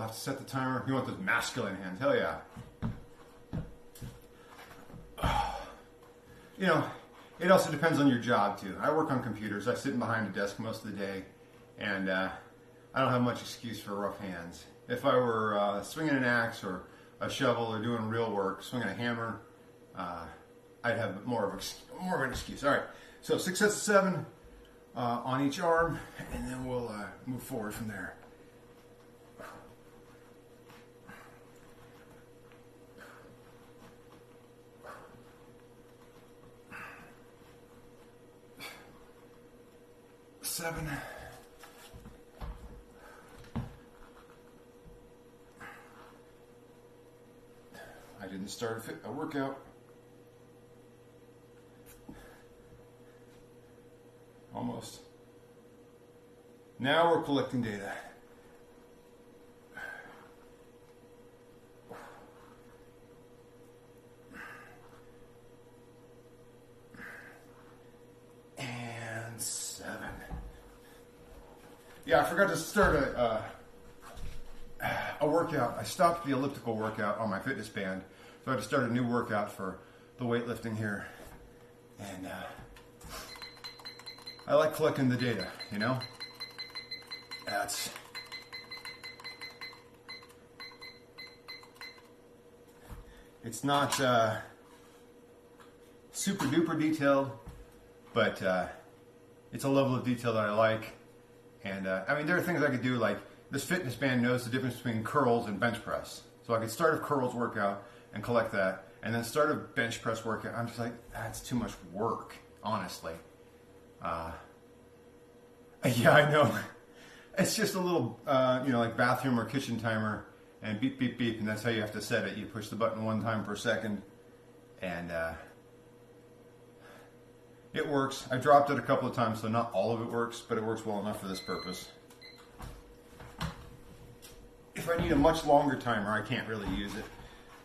have to set the timer. You want those masculine hands? Hell yeah. You know, it also depends on your job too. I work on computers. I sit behind a desk most of the day, and I don't have much excuse for rough hands. If I were swinging an axe or a shovel or doing real work, swinging a hammer, I'd have more of an excuse. All right, so 6 sets of 7 on each arm, and then we'll move forward from there. Seven. I didn't start a workout. Almost. Now we're collecting data. And 7. Yeah, I forgot to start a workout. I stopped the elliptical workout on my fitness band, so I had to start a new workout for the weightlifting here. And I like collecting the data, you know? It's not super duper detailed, but it's a level of detail that I like. And I mean, there are things I could do, like this fitness band knows the difference between curls and bench press. So I could start a curls workout and collect that, and then start a bench press workout. I'm just like, that's too much work, honestly. Yeah, I know. It's just a little, like bathroom or kitchen timer, and beep, beep, beep, and that's how you have to set it. You push the button 1 time per second, and it works. I dropped it a couple of times, so not all of it works, but it works well enough for this purpose. If I need a much longer timer, I can't really use it.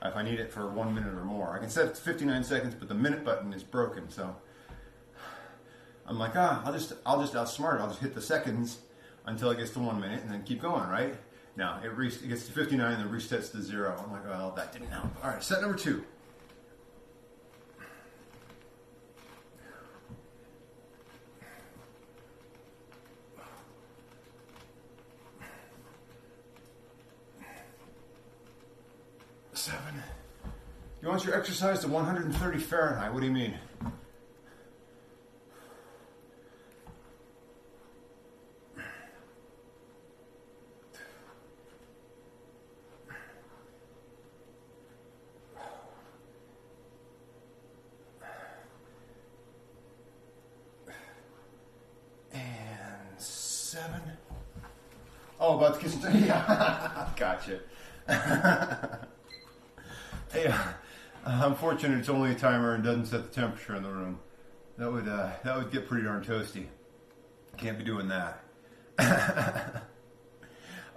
If I need it for 1 minute or more, I can set it to 59 seconds, but the minute button is broken, so I'm like, I'll just outsmart it. I'll just hit the seconds until it gets to 1 minute, and then keep going, right? Now it gets to 59 and then resets to 0. I'm like, well, that didn't help. All right, set number 2. You want your exercise to 130 Fahrenheit. What do you mean? And 7. Oh, about the kitchen. Yeah, gotcha. Yeah. I'm fortunate it's only a timer and doesn't set the temperature in the room. That would get pretty darn toasty. Can't be doing that.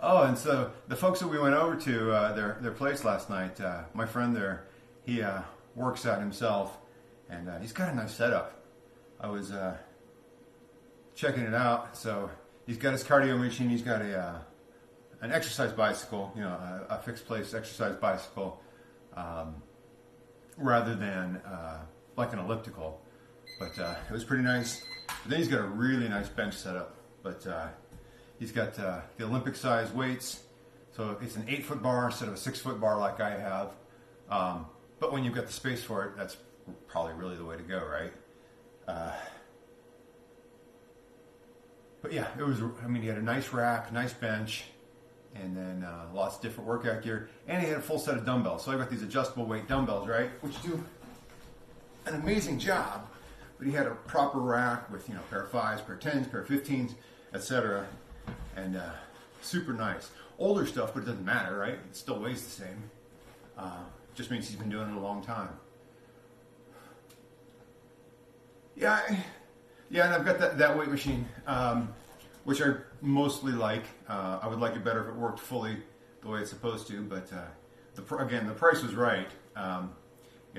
Oh, and so the folks that we went over to their place last night, my friend there, he works out himself, and he's got a nice setup. I was checking it out. So he's got his cardio machine. He's got an exercise bicycle, a fixed place exercise bicycle. Rather than like an elliptical, but it was pretty nice. But then he's got a really nice bench setup, but he's got the Olympic size weights, so it's an 8-foot bar instead of a 6-foot bar like I have. But when you've got the space for it, that's probably really the way to go, right? But yeah, he had a nice rack, nice bench, and then lots of different workout gear. And he had a full set of dumbbells. So I got these adjustable weight dumbbells, right? Which do an amazing job. But he had a proper rack with, pair of 5s, pair of 10s, pair of 15s, etc. And super nice. Older stuff, but it doesn't matter, right? It still weighs the same. Just means he's been doing it a long time. Yeah, and I've got that weight machine, which I mostly like. I would like it better if it worked fully the way it's supposed to, but the price was right.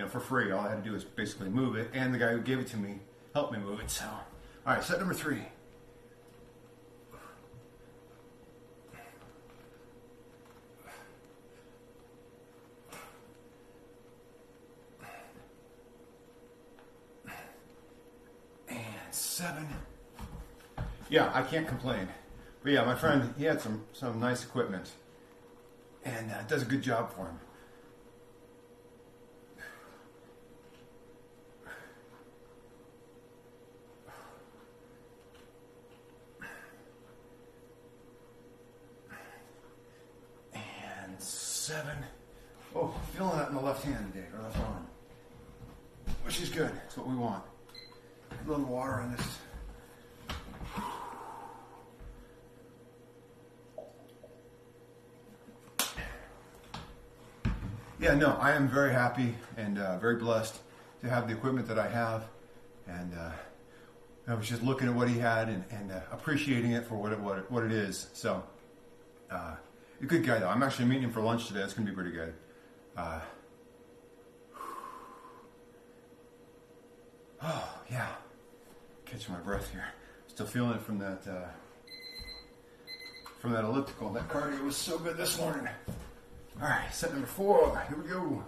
For free, all I had to do was basically move it, and the guy who gave it to me helped me move it. So, all right, set number 3. 7. Yeah, I can't complain. But yeah, my friend, he had some nice equipment. And does a good job for him. And 7. Oh, feeling that in the left hand today, or left arm. Which is good. That's what we want. A little water on this. Yeah, no, I am very happy and very blessed to have the equipment that I have. And I was just looking at what he had and appreciating it for what it is. So, a good guy, though. I'm actually meeting him for lunch today. It's going to be pretty good. Oh, yeah. Catching my breath here. Still feeling it from that elliptical. That cardio was so good this morning. All right, set number 4. Here we go.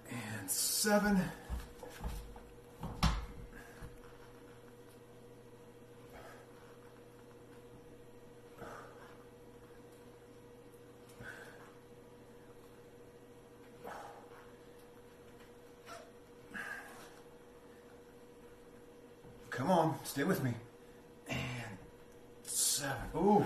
And 7. Come on, stay with me. And 7. Ooh.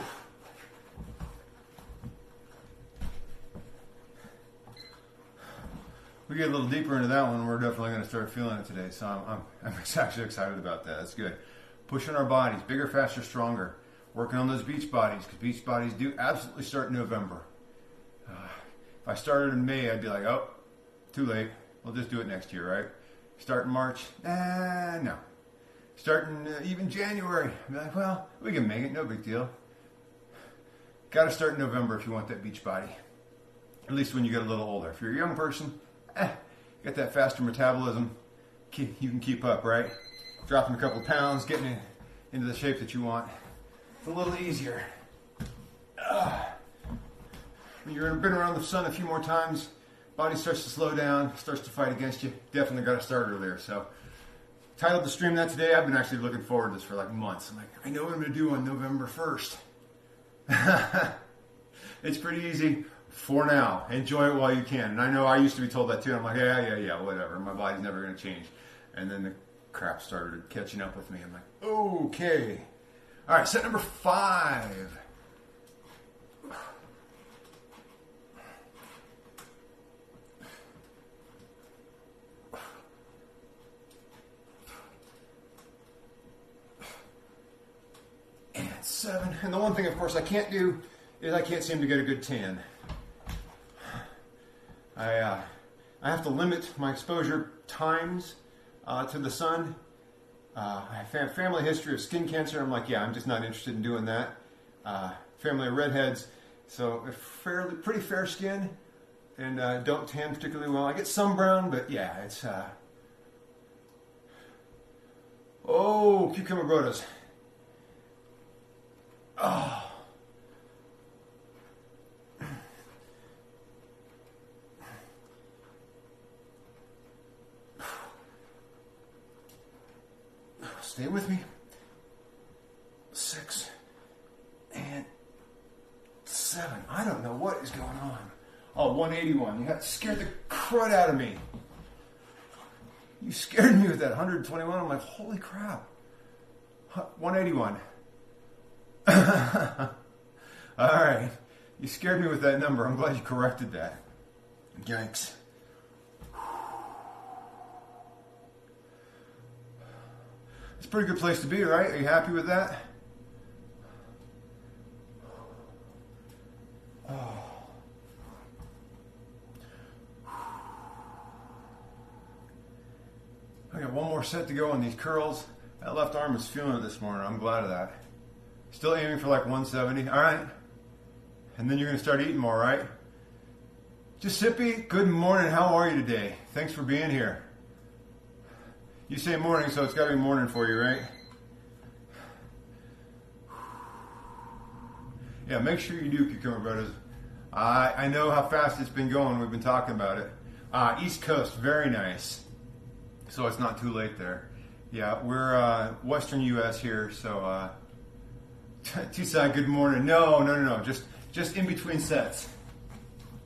We get a little deeper into that one. We're definitely going to start feeling it today. So I'm actually excited about that. That's good. Pushing our bodies, bigger, faster, stronger. Working on those beach bodies, because beach bodies do absolutely start in November. If I started in May, I'd be like, oh, too late. We'll just do it next year, right? Start in March? No. Starting even January, I'd be like, well, we can make it, no big deal. Got to start in November if you want that beach body. At least when you get a little older. If you're a young person, you got that faster metabolism, you can keep up, right? Dropping a couple of pounds, getting into the shape that you want. It's a little easier. When you've been around the sun a few more times, body starts to slow down, starts to fight against you. Definitely got to start earlier, so. Titled the stream that today. I've been actually looking forward to this for like months. I'm like, I know what I'm going to do on November 1st. It's pretty easy for now. Enjoy it while you can. And I know I used to be told that too. I'm like, yeah, whatever. My body's never going to change. And then the crap started catching up with me. I'm like, okay. All right, set number 5. And 7. And the one thing, of course, I can't do is I can't seem to get a good tan. I have to limit my exposure times to the sun. I have family history of skin cancer. I'm like, yeah, I'm just not interested in doing that. Family of redheads, so pretty fair skin, and don't tan particularly well. I get some brown, but yeah, it's cucumber brodas. Oh. Stay with me. 6 and 7. I don't know what is going on. Oh, 181. You scared the crud out of me. You scared me with that 121. I'm like, holy crap. 181. All right. You scared me with that number. I'm glad you corrected that. Yikes. It's a pretty good place to be, right? Are you happy with that? Oh. I got one more set to go on these curls. That left arm is feeling it this morning. I'm glad of that. Still aiming for like 170. All right. And then you're going to start eating more, right? Giuseppe, good morning. How are you today? Thanks for being here. You say morning, so it's got to be morning for you, right? Yeah, make sure you do, Cucumber Brothers. I know how fast it's been going. We've been talking about it. East Coast, very nice. So it's not too late there. Yeah, we're Western U.S. here, so Tucson, good morning. No. Just in between sets.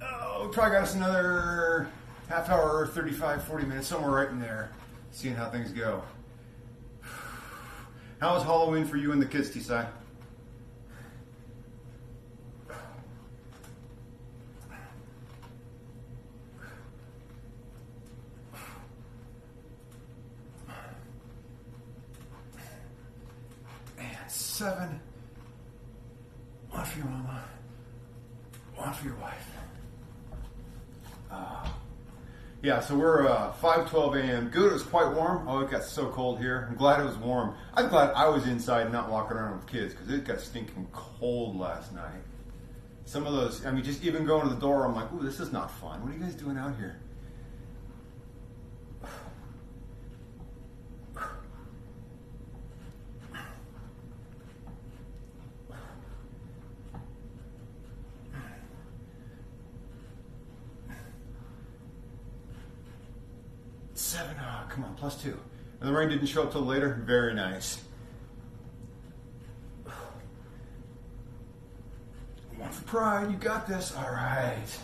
Oh, we probably got us another half hour, 35, 40 minutes, somewhere right in there. Seeing how things go. How was Halloween for you and the kids, Tucson? And 7. One for your mama. One for your wife. Yeah, so we're 5:12 a.m. Good, it was quite warm. Oh, it got so cold here. I'm glad it was warm. I'm glad I was inside, not walking around with kids, because it got stinking cold last night. Some of those, I mean, just even going to the door, I'm like, ooh, this is not fun. What are you guys doing out here? Seven, oh, come on, +2. And the rain didn't show up till later. Very nice. One for pride, you got this. All right.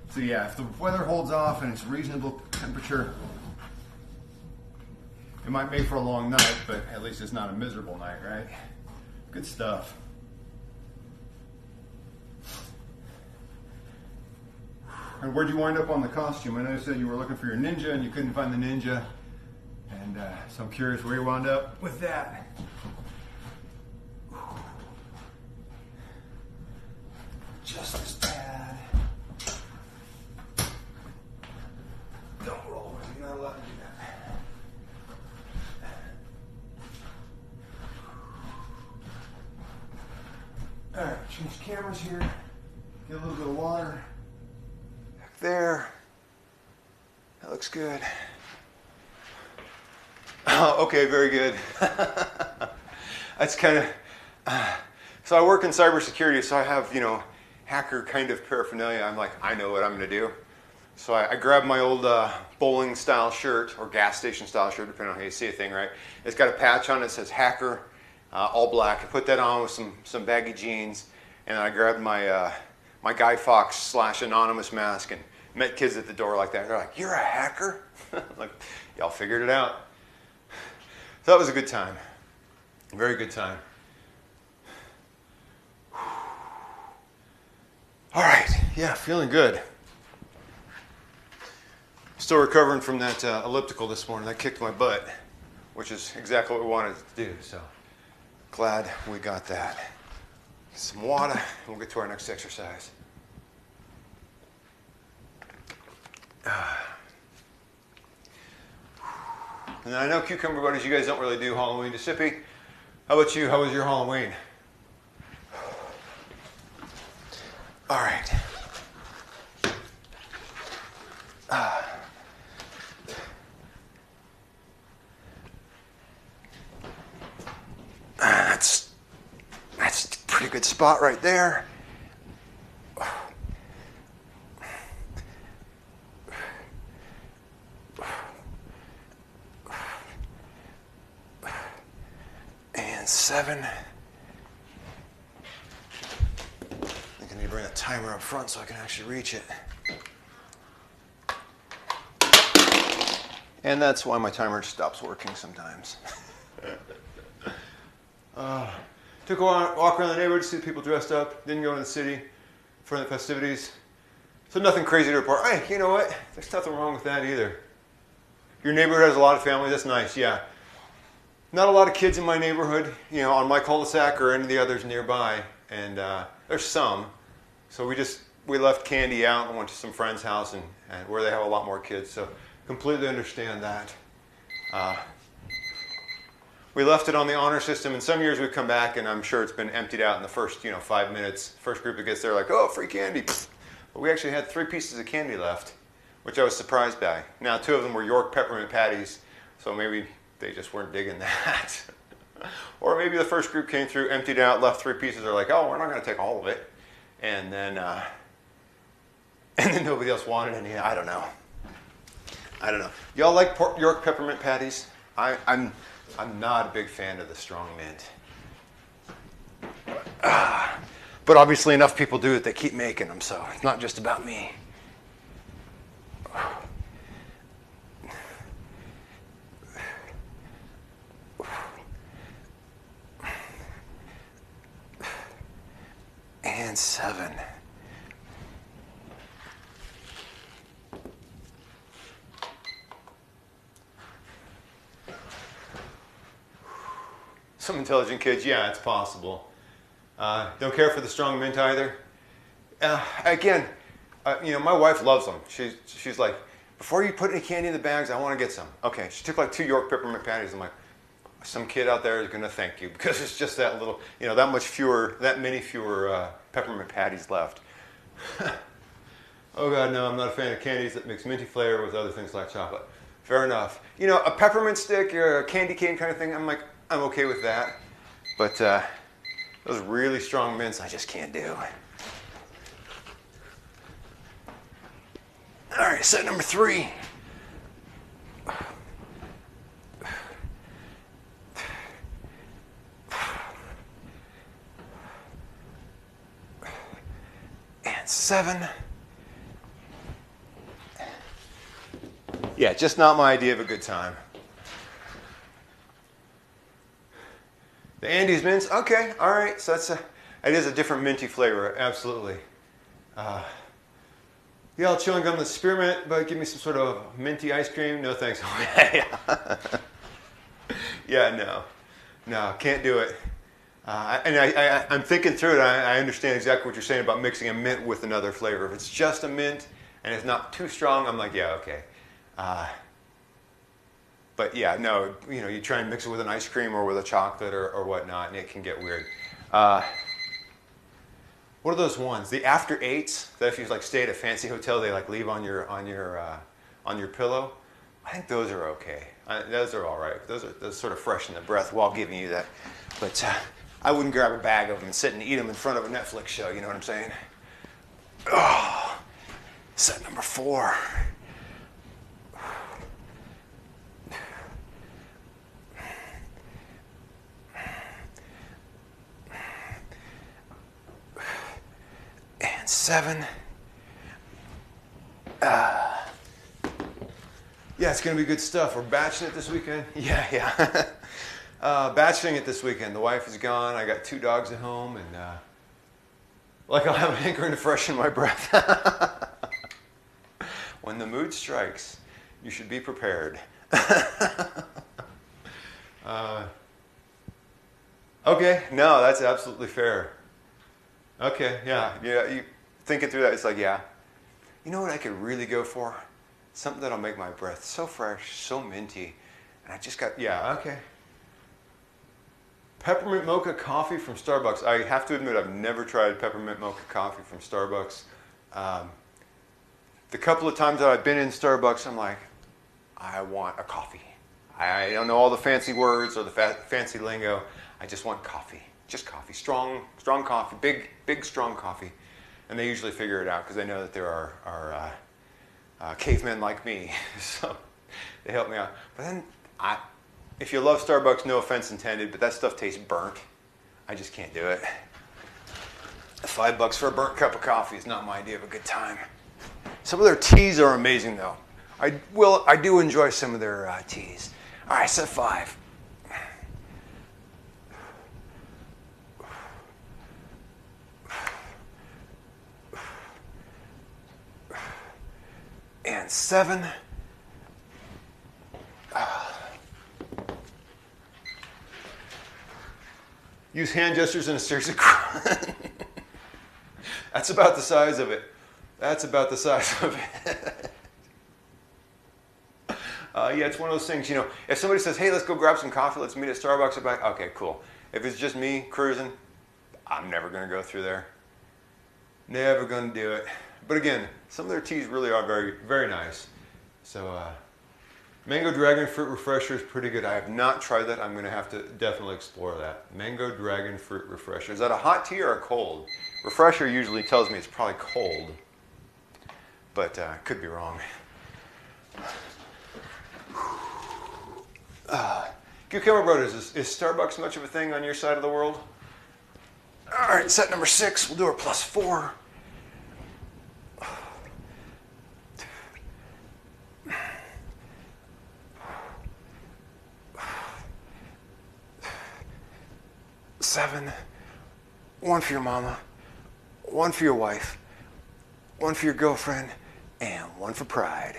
So yeah, if the weather holds off and it's reasonable temperature, it might make for a long night, but at least it's not a miserable night, right? Good stuff. And where'd you wind up on the costume? I know you said you were looking for your ninja and you couldn't find the ninja. And so I'm curious where you wound up with that. Just as bad. Don't roll with me. You're not allowed to do that. Alright, change cameras here. Get a little bit of water. There. That looks good. Oh, okay, very good. That's kind of... so I work in cybersecurity, so I have, hacker kind of paraphernalia. I'm like, I know what I'm going to do. So I grabbed my old bowling style shirt, or gas station style shirt, depending on how you see a thing, right? It's got a patch on it that says hacker, all black. I put that on with some baggy jeans, and I grabbed my Guy Fawkes / anonymous mask and met kids at the door like that. They're like, "You're a hacker?" Like, y'all figured it out. So that was a good time. Very good time. All right, yeah, feeling good. Still recovering from that elliptical this morning. That kicked my butt, which is exactly what we wanted to do. So glad we got that. Get some water, and we'll get to our next exercise. And I know, Cucumber Buddies, you guys don't really do Halloween. Giuseppe, how about you? How was your Halloween? All right. That's a pretty good spot right there. And 7. I think I need to bring a timer up front so I can actually reach it. And that's why my timer stops working sometimes. Took a walk around the neighborhood to see people dressed up. Didn't go in the city for the festivities. So nothing crazy to report. Hey, you know what? There's nothing wrong with that either. Your neighborhood has a lot of families. That's nice, yeah. Not a lot of kids in my neighborhood, on my cul-de-sac or any of the others nearby. And there's some. So we left candy out and went to some friend's house and where they have a lot more kids. So completely understand that. We left it on the honor system, and some years we come back and I'm sure it's been emptied out in the first 5 minutes. First group that gets there, like, oh, free candy. But we actually had 3 pieces of candy left, which I was surprised by. Now 2 of them were York peppermint patties, so maybe they just weren't digging that. Or maybe the first group came through, emptied out, left 3 pieces. They're like, oh, we're not going to take all of it. And then nobody else wanted any. I don't know. Y'all like York peppermint patties? I'm not a big fan of the strong mint. But obviously enough people do it, they keep making them, so it's not just about me. And 7. Some intelligent kids, yeah, it's possible. Don't care for the strong mint either. Again, my wife loves them. She's like, before you put any candy in the bags, I want to get some. Okay, she took like 2 York peppermint patties. I'm like, some kid out there is going to thank you because it's just that little, that many fewer peppermint patties left. Oh God, no, I'm not a fan of candies that mix minty flavor with other things like chocolate. Fair enough. A peppermint stick or a candy cane kind of thing, I'm okay with that. But those really strong mints, I just can't do. All right, set number 3. And 7. Yeah, just not my idea of a good time. The Andes mints, okay, all right. So it is a different minty flavor, absolutely. Yeah, I'll chewing gum the spearmint, but give me some sort of minty ice cream. No thanks. Yeah, no, can't do it. I'm thinking through it. I understand exactly what you're saying about mixing a mint with another flavor. If it's just a mint and it's not too strong, I'm like, yeah, okay. But yeah, no, you try and mix it with an ice cream or with a chocolate or whatnot, and it can get weird. What are those ones? The after 8s that if you stay at a fancy hotel, they leave on your pillow. I think those are okay. Those are all right. Those sort of freshen the breath while giving you that. But I wouldn't grab a bag of them and sit and eat them in front of a Netflix show. You know what I'm saying? Oh, set number 4. And 7. Yeah, it's going to be good stuff. We're batching it this weekend. Yeah. Batching it this weekend. The wife is gone. I got 2 dogs at home, and I'll have an hankering to freshen my breath. When the mood strikes, you should be prepared. Okay, no, that's absolutely fair. Okay, yeah. You thinking through that, it's yeah. You know what I could really go for? Something that'll make my breath so fresh, so minty. And I just got, okay. Peppermint mocha coffee from Starbucks. I have to admit, I've never tried peppermint mocha coffee from Starbucks. The couple of times that I've been in Starbucks, I'm like, I want a coffee. I don't know all the fancy words or the fancy lingo. I just want coffee. Just coffee. Strong coffee. Big, strong coffee. And they usually figure it out because they know that there are cavemen like me. So they help me out. But then, if you love Starbucks, no offense intended, but that stuff tastes burnt. I just can't do it. $5 for a burnt cup of coffee is not my idea of a good time. Some of their teas are amazing, though. I do enjoy some of their teas. All right, set 5. And 7. Use hand gestures in a series of That's about the size of it. Yeah, it's one of those things, if somebody says, hey, let's go grab some coffee, let's meet at Starbucks, I'm like, okay, cool. If it's just me cruising, I'm never going to go through there. Never going to do it. But again, some of their teas really are very, very nice. So, Mango dragon fruit refresher is pretty good. I have not tried that. I'm going to have to definitely explore that. Mango dragon fruit refresher. Is that a hot tea or a cold? Refresher usually tells me it's probably cold, but could be wrong. Cucumber Brothers, is Starbucks much of a thing on your side of the world? All right, set number 6. We'll do our +4. Seven. 1 for your mama, 1 for your wife, 1 for your girlfriend, and 1 for pride.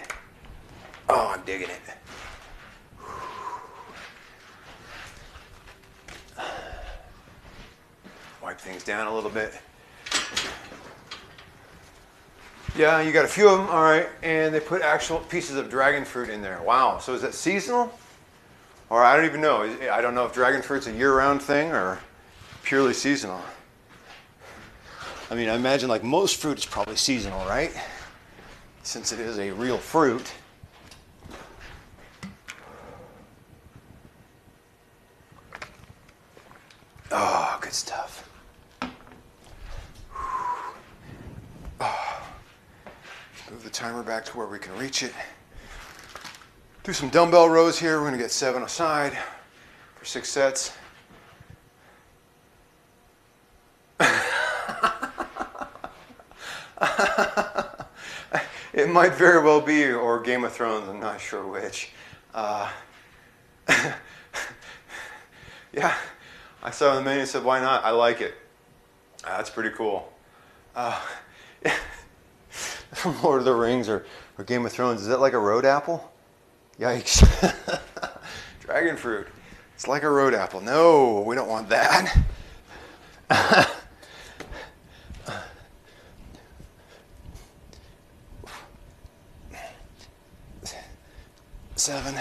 Oh, I'm digging it. Wipe things down a little bit. Yeah, you got a few of them, all right. And they put actual pieces of dragon fruit in there. Wow, so is that seasonal? Or I don't even know. I don't know if dragon fruit's a year-round thing or purely seasonal. I mean, I imagine like most fruit is probably seasonal, right? Since it is a real fruit. Oh, good stuff. Oh. Move the timer back to where we can reach it. Do some dumbbell rows here. We're going to get 7 aside for 6 sets. It might very well be, or Game of Thrones, I'm not sure which. Yeah, I saw the menu and said, why not? I like it. That's pretty cool. Lord of the Rings or Game of Thrones, is that like a road apple? Yikes. Dragon fruit. It's like a road apple. No, we don't want that. 7.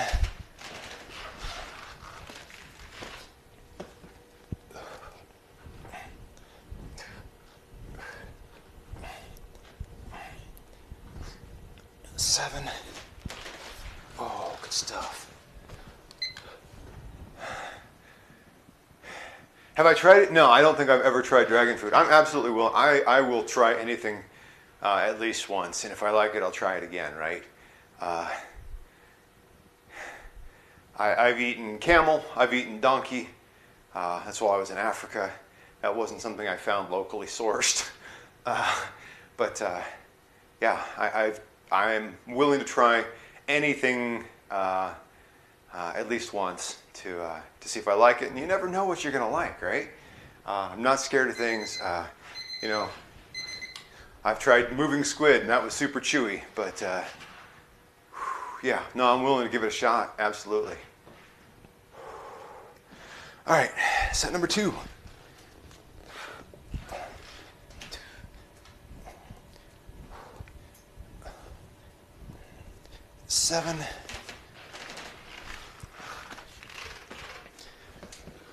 Oh, good stuff. Have I tried it? No, I don't think I've ever tried dragon fruit. I'm absolutely willing. I will try anything at least once, and if I like it, I'll try it again, right? I've eaten camel, I've eaten donkey. That's while I was in Africa. That wasn't something I found locally sourced. Yeah, I'm willing to try anything at least once to see if I like it. And you never know what you're going to like, right? I'm not scared of things. You know, I've tried moving squid, and that was super chewy. But yeah, no, I'm willing to give it a shot. Absolutely. All right, set number 2. 7.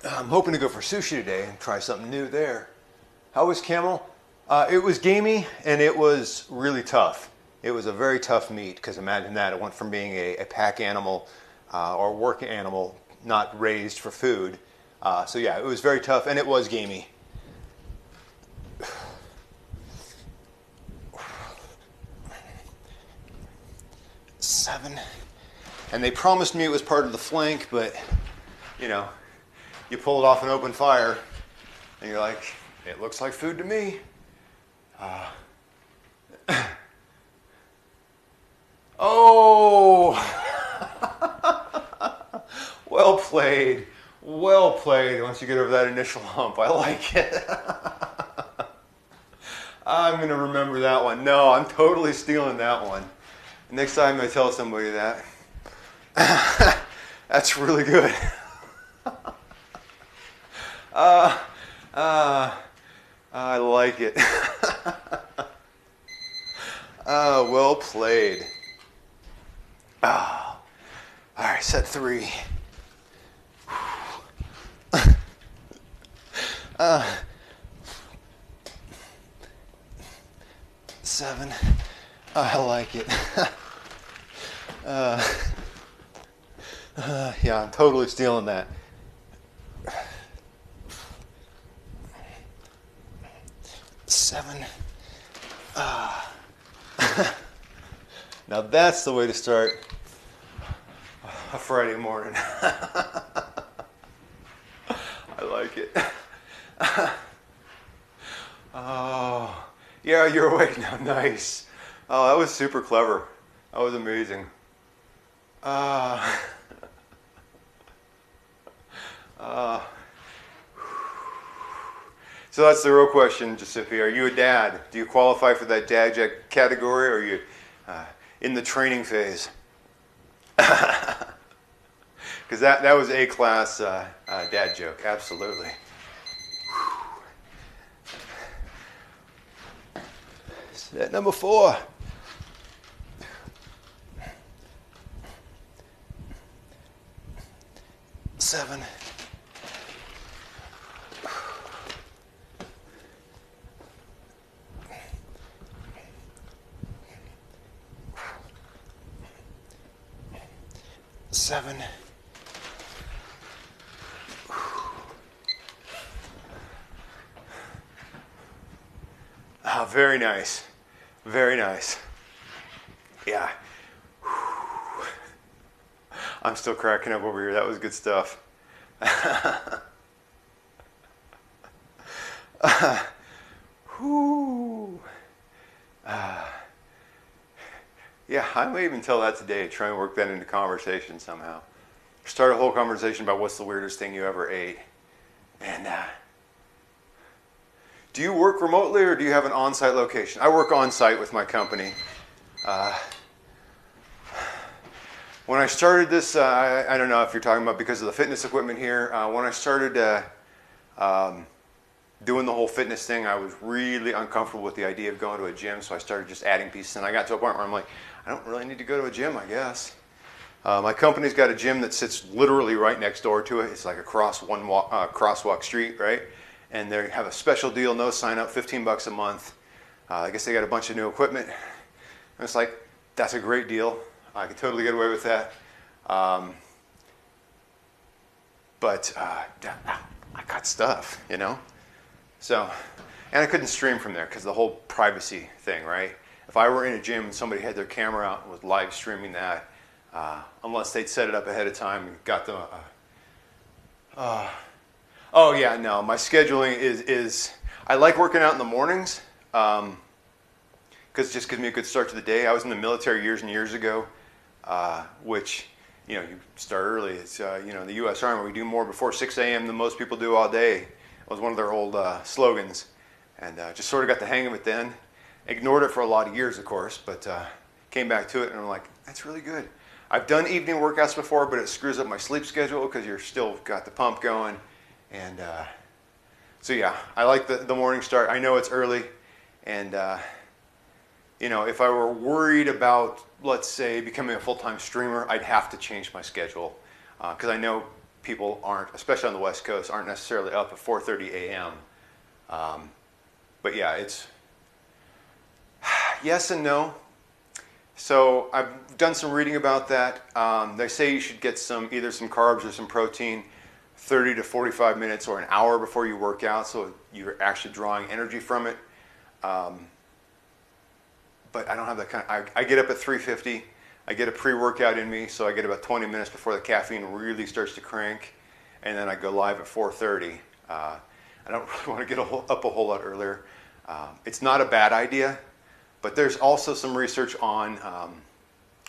I'm hoping to go for sushi today and try something new there. How was camel? It was gamey and it was really tough. It was a very tough meat because imagine that. It went from being a pack animal or work animal, not raised for food. So yeah, it was very tough and it was gamey. 7. And they promised me it was part of the flank, but you know, you pull it off an open fire and you're like, it looks like food to me. Oh, well played. Well played. Once you get over that initial hump, I like it. I'm going to remember that one. No, I'm totally stealing that one. Next time I tell somebody that, that's really good. I like it. Well played. All right, set 3. 7. I like it. Yeah, I'm totally stealing that. Seven. Now that's the way to start a Friday morning. I like it. Oh, yeah, you're awake now. Nice. Oh, that was super clever. That was amazing. Uh, so that's the real question, Giuseppe. Are you a dad? Do you qualify for that dad category, or are you in the training phase? Because that was A-class dad joke, absolutely. Set number 4. Seven. Seven. Oh, very nice. Very nice. Yeah. I'm still cracking up over here. That was good stuff. Yeah, I may even tell that today. Try and work that into conversation somehow. Start a whole conversation about what's the weirdest thing you ever ate. And do you work remotely or do you have an on-site location? I work on-site with my company. When I started this, I don't know if you're talking about because of the fitness equipment here. When I started doing the whole fitness thing, I was really uncomfortable with the idea of going to a gym, so I started just adding pieces. And I got to a point where I'm like, I don't really need to go to a gym, I guess. My company's got a gym that sits literally right next door to it. It's like a crosswalk street, right? And they have a special deal, no sign up, $15 a month. I guess they got a bunch of new equipment. And it's like, that's a great deal. I could totally get away with that. But I got stuff, you know? So, and I couldn't stream from there because the whole privacy thing, right? If I were in a gym and somebody had their camera out and was live streaming that, unless they'd set it up ahead of time and got the... oh yeah, no, my scheduling is I like working out in the mornings because it just gives me a good start to the day. I was in the military years and years ago, which, you know, you start early. It's, you know, the U.S. Army, we do more before 6 a.m. than most people do all day. It was one of their old slogans, and just sort of got the hang of it then. Ignored it for a lot of years, of course, but came back to it, and I'm like, that's really good. I've done evening workouts before, but it screws up my sleep schedule because you're still got the pump going. And so, yeah, I like the morning start. I know it's early, and, you know, if I were worried about, let's say, becoming a full-time streamer, I'd have to change my schedule because I know people aren't, especially on the West Coast, aren't necessarily up at 4:30 a.m. But yeah, it's yes and no. So I've done some reading about that. They say you should get either some carbs or some protein 30 to 45 minutes or an hour before you work out, so you're actually drawing energy from it. But I don't have that kind of, I get up at 3:50. I get a pre-workout in me, so I get about 20 minutes before the caffeine really starts to crank, and then I go live at 4:30. I don't really want to get up a whole lot earlier. It's not a bad idea, but there's also some research on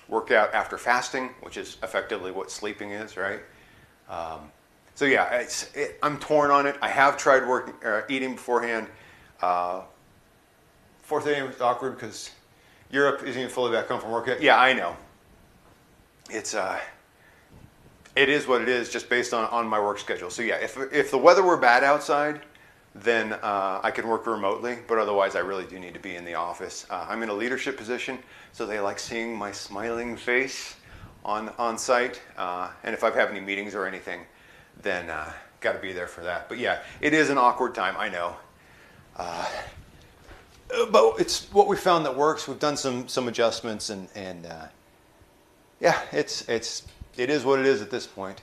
workout after fasting, which is effectively what sleeping is, right? So yeah, I'm torn on it. I have tried eating beforehand. 4th a.m. is awkward because Europe isn't even fully back home from work yet. Yeah, I know. It is what it is, just based on my work schedule. So yeah, if the weather were bad outside, then I could work remotely. But otherwise, I really do need to be in the office. I'm in a leadership position, so they like seeing my smiling face on site. And if I have any meetings or anything, then got to be there for that. But yeah, it is an awkward time, I know. But it's what we found that works. We've done some adjustments, and yeah, it's it is what it is at this point.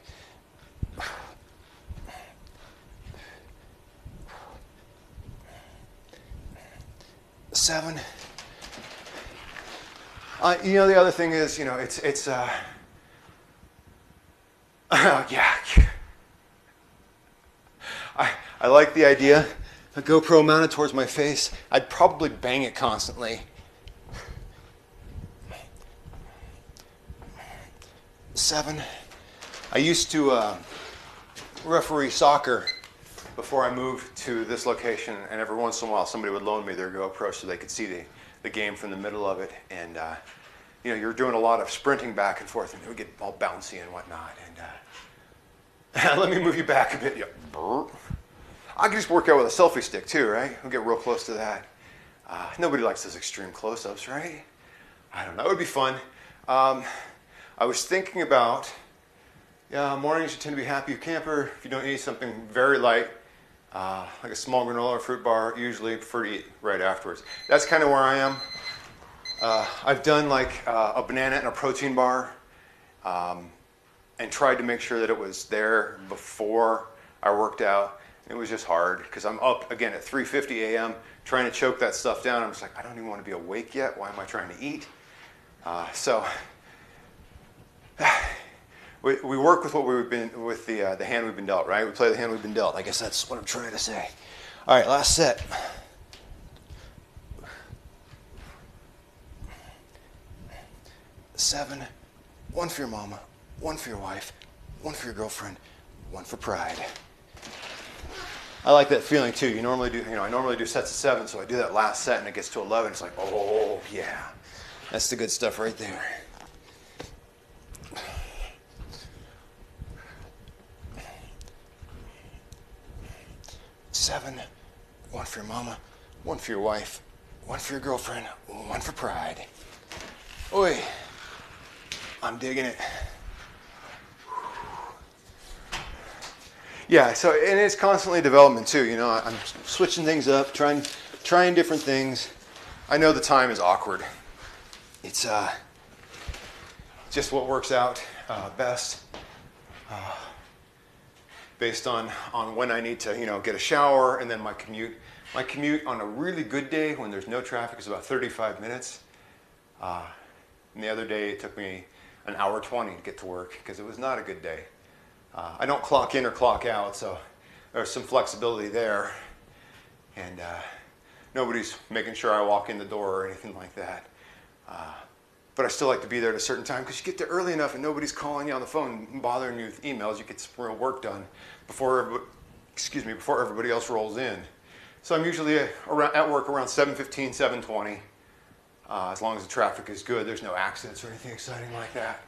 Seven. The other thing is, yeah. I like the idea. A GoPro mounted towards my face. I'd probably bang it constantly. 7. I used to referee soccer before I moved to this location, and every once in a while somebody would loan me their GoPro so they could see the game from the middle of it. And you're doing a lot of sprinting back and forth, and it would get all bouncy and whatnot. And let me move you back a bit. Yeah. I could just work out with a selfie stick too, right? We'll get real close to that. Nobody likes those extreme close-ups, right? I don't know. It would be fun. I was thinking about, mornings you tend to be happy camper. If you don't eat something very light, like a small granola or fruit bar, usually prefer to eat right afterwards. That's kind of where I am. I've done like a banana and a protein bar, and tried to make sure that it was there before I worked out. It was just hard because I'm up again at 3:50 a.m. trying to choke that stuff down. I'm just like, I don't even want to be awake yet. Why am I trying to eat? We work with what we've been with the hand we've been dealt, right? We play the hand we've been dealt. I guess that's what I'm trying to say. All right, last set. 7. 1 for your mama, 1 for your wife, 1 for your girlfriend, 1 for pride. I like that feeling too. I normally do sets of 7, so I do that last set and it gets to 11. It's like, oh yeah, that's the good stuff right there. 7. 1 for your mama, 1 for your wife, 1 for your girlfriend, 1 for pride. Oi, I'm digging it. Yeah, and it's constantly development too. I'm switching things up, trying different things. I know the time is awkward. It's just what works out best, based on when I need to get a shower, and then my commute. My commute on a really good day when there's no traffic is about 35 minutes. And the other day it took me an hour 20 to get to work because it was not a good day. I don't clock in or clock out, so there's some flexibility there. And nobody's making sure I walk in the door or anything like that. But I still like to be there at a certain time because you get there early enough and nobody's calling you on the phone and bothering you with emails. You get some real work done before everybody else rolls in. So I'm usually at work around 7:15, 7:20. As long as the traffic is good, there's no accidents or anything exciting like that.